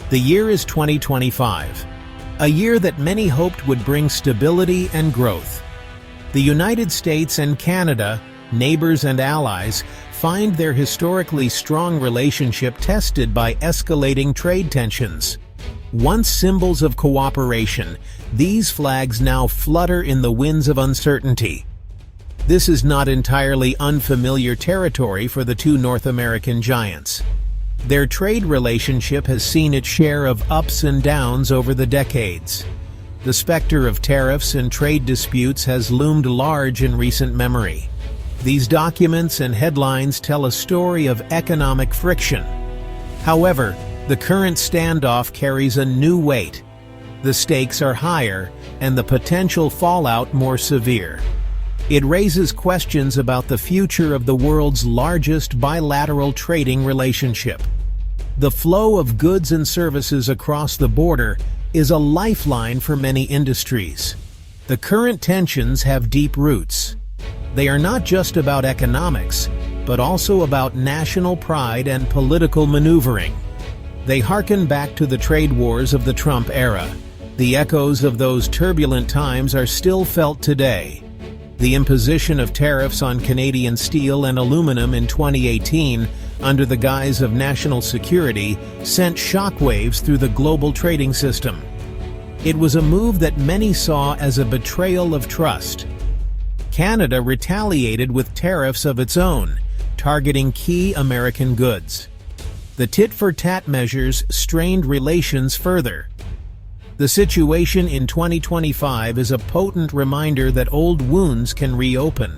The year is 2025, a year that many hoped would bring stability and growth. The United States and Canada, neighbors and allies, find their historically strong relationship tested by escalating trade tensions. Once symbols of cooperation, these flags now flutter in the winds of uncertainty. This is not entirely unfamiliar territory for the two North American giants. Their trade relationship has seen its share of ups and downs over the decades. The specter of tariffs and trade disputes has loomed large in recent memory. These documents and headlines tell a story of economic friction. However, the current standoff carries a new weight. The stakes are higher, and the potential fallout more severe. It raises questions about the future of the world's largest bilateral trading relationship. The flow of goods and services across the border is a lifeline for many industries. The current tensions have deep roots. They are not just about economics, but also about national pride and political maneuvering. They harken back to the trade wars of the Trump era. The echoes of those turbulent times are still felt today. The imposition of tariffs on Canadian steel and aluminum in 2018, under the guise of national security, sent shockwaves through the global trading system. It was a move that many saw as a betrayal of trust. Canada retaliated with tariffs of its own, targeting key American goods. The tit-for-tat measures strained relations further. The situation in 2025 is a potent reminder that old wounds can reopen.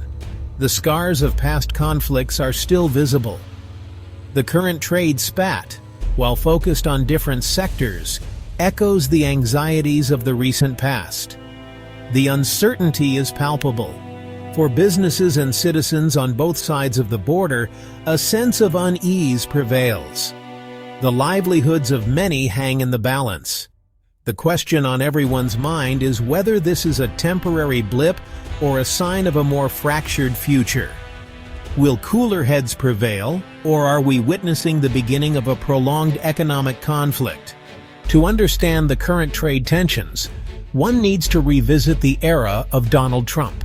The scars of past conflicts are still visible. The current trade spat, while focused on different sectors, echoes the anxieties of the recent past. The uncertainty is palpable. For businesses and citizens on both sides of the border, a sense of unease prevails. The livelihoods of many hang in the balance. The question on everyone's mind is whether this is a temporary blip or a sign of a more fractured future. Will cooler heads prevail, or are we witnessing the beginning of a prolonged economic conflict? To understand the current trade tensions, one needs to revisit the era of Donald Trump.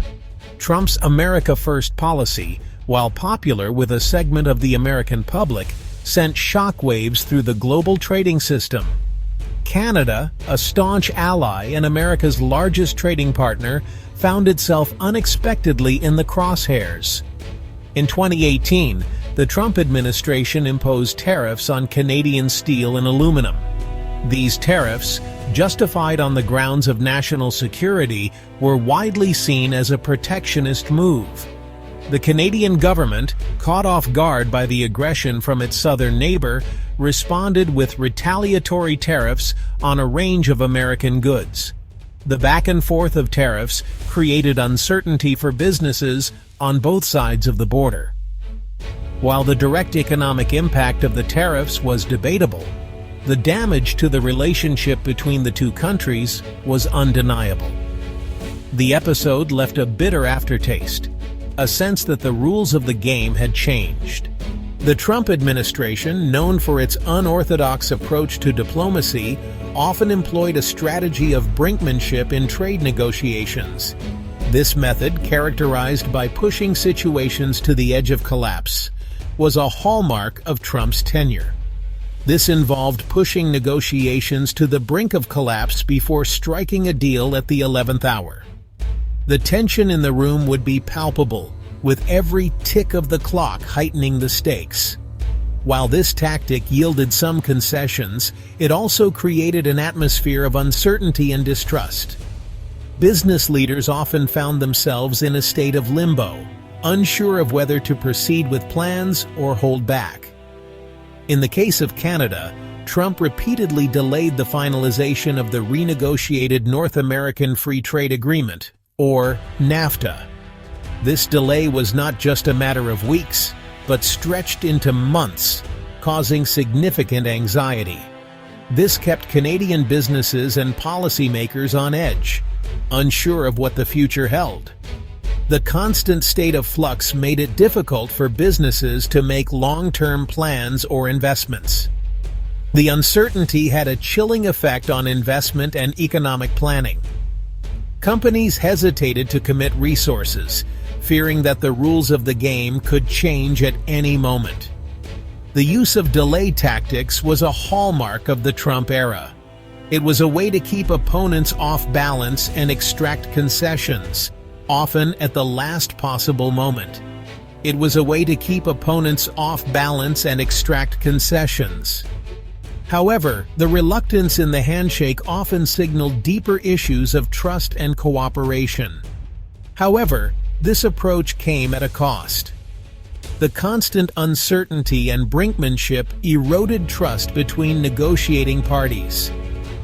Trump's America First policy, while popular with a segment of the American public, sent shockwaves through the global trading system. Canada, a staunch ally and America's largest trading partner, found itself unexpectedly in the crosshairs. In 2018, the Trump administration imposed tariffs on Canadian steel and aluminum. These tariffs, justified on the grounds of national security, were widely seen as a protectionist move. The Canadian government, caught off guard by the aggression from its southern neighbor, responded with retaliatory tariffs on a range of American goods. The back and forth of tariffs created uncertainty for businesses on both sides of the border. While the direct economic impact of the tariffs was debatable, the damage to the relationship between the two countries was undeniable. The episode left a bitter aftertaste, a sense that the rules of the game had changed. The Trump administration, known for its unorthodox approach to diplomacy, often employed a strategy of brinkmanship in trade negotiations. This method, characterized by pushing situations to the edge of collapse, was a hallmark of Trump's tenure. This involved pushing negotiations to the brink of collapse before striking a deal at the 11th hour. The tension in the room would be palpable, with every tick of the clock heightening the stakes. While this tactic yielded some concessions, it also created an atmosphere of uncertainty and distrust. Business leaders often found themselves in a state of limbo, unsure of whether to proceed with plans or hold back. In the case of Canada, Trump repeatedly delayed the finalization of the renegotiated North American Free Trade Agreement, or NAFTA. This delay was not just a matter of weeks, but stretched into months, causing significant anxiety. This kept Canadian businesses and policymakers on edge, unsure of what the future held. The constant state of flux made it difficult for businesses to make long-term plans or investments. The uncertainty had a chilling effect on investment and economic planning. Companies hesitated to commit resources, fearing that the rules of the game could change at any moment. The use of delay tactics was a hallmark of the Trump era. It was a way to keep opponents off balance and extract concessions, often at the last possible moment. It was a way to keep opponents off balance and extract concessions. However, the reluctance in the handshake often signaled deeper issues of trust and cooperation. However, this approach came at a cost. The constant uncertainty and brinkmanship eroded trust between negotiating parties.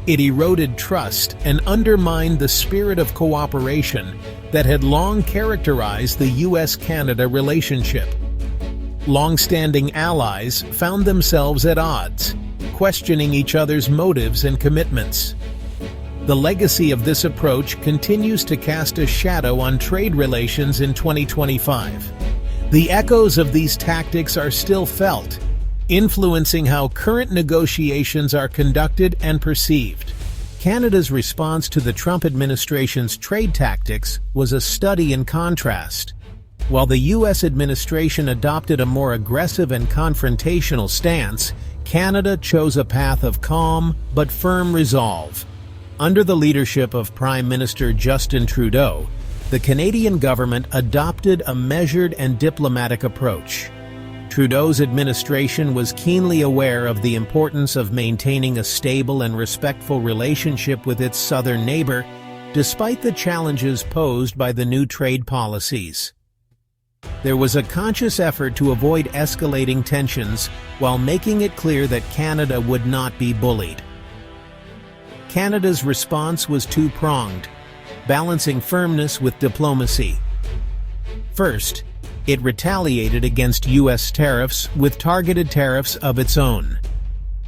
It eroded trust and undermined the spirit of cooperation that had long characterized the U.S.-Canada relationship. Long-standing allies found themselves at odds, questioning each other's motives and commitments. The legacy of this approach continues to cast a shadow on trade relations in 2025. The echoes of these tactics are still felt, influencing how current negotiations are conducted and perceived. Canada's response to the Trump administration's trade tactics was a study in contrast. While the U.S. administration adopted a more aggressive and confrontational stance, Canada chose a path of calm but firm resolve. Under the leadership of Prime Minister Justin Trudeau, the Canadian government adopted a measured and diplomatic approach. Trudeau's administration was keenly aware of the importance of maintaining a stable and respectful relationship with its southern neighbor, despite the challenges posed by the new trade policies. There was a conscious effort to avoid escalating tensions while making it clear that Canada would not be bullied. Canada's response was two-pronged, balancing firmness with diplomacy. First, it retaliated against U.S. tariffs with targeted tariffs of its own.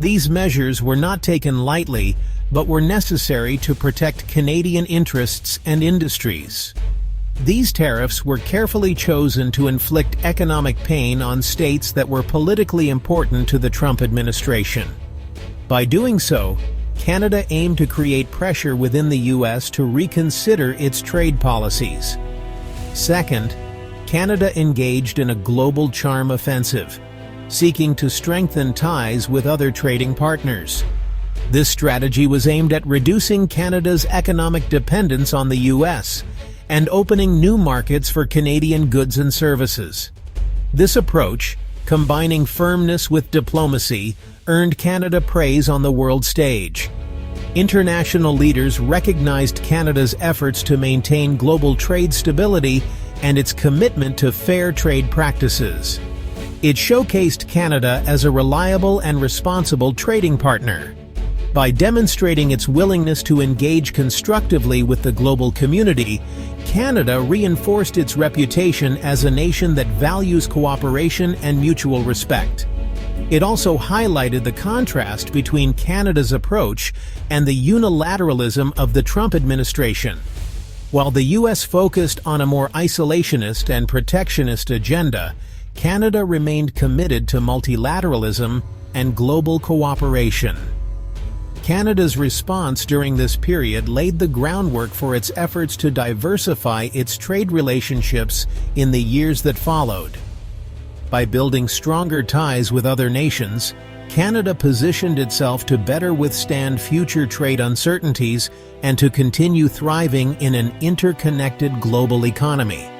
These measures were not taken lightly, but were necessary to protect Canadian interests and industries. These tariffs were carefully chosen to inflict economic pain on states that were politically important to the Trump administration. By doing so, Canada aimed to create pressure within the U.S. to reconsider its trade policies. Second, Canada engaged in a global charm offensive, seeking to strengthen ties with other trading partners. This strategy was aimed at reducing Canada's economic dependence on the U.S. and opening new markets for Canadian goods and services. This approach, combining firmness with diplomacy, earned Canada praise on the world stage. International leaders recognized Canada's efforts to maintain global trade stability and its commitment to fair trade practices. It showcased Canada as a reliable and responsible trading partner. By demonstrating its willingness to engage constructively with the global community, Canada reinforced its reputation as a nation that values cooperation and mutual respect. It also highlighted the contrast between Canada's approach and the unilateralism of the Trump administration. While the U.S. focused on a more isolationist and protectionist agenda, Canada remained committed to multilateralism and global cooperation. Canada's response during this period laid the groundwork for its efforts to diversify its trade relationships in the years that followed. By building stronger ties with other nations, Canada positioned itself to better withstand future trade uncertainties and to continue thriving in an interconnected global economy.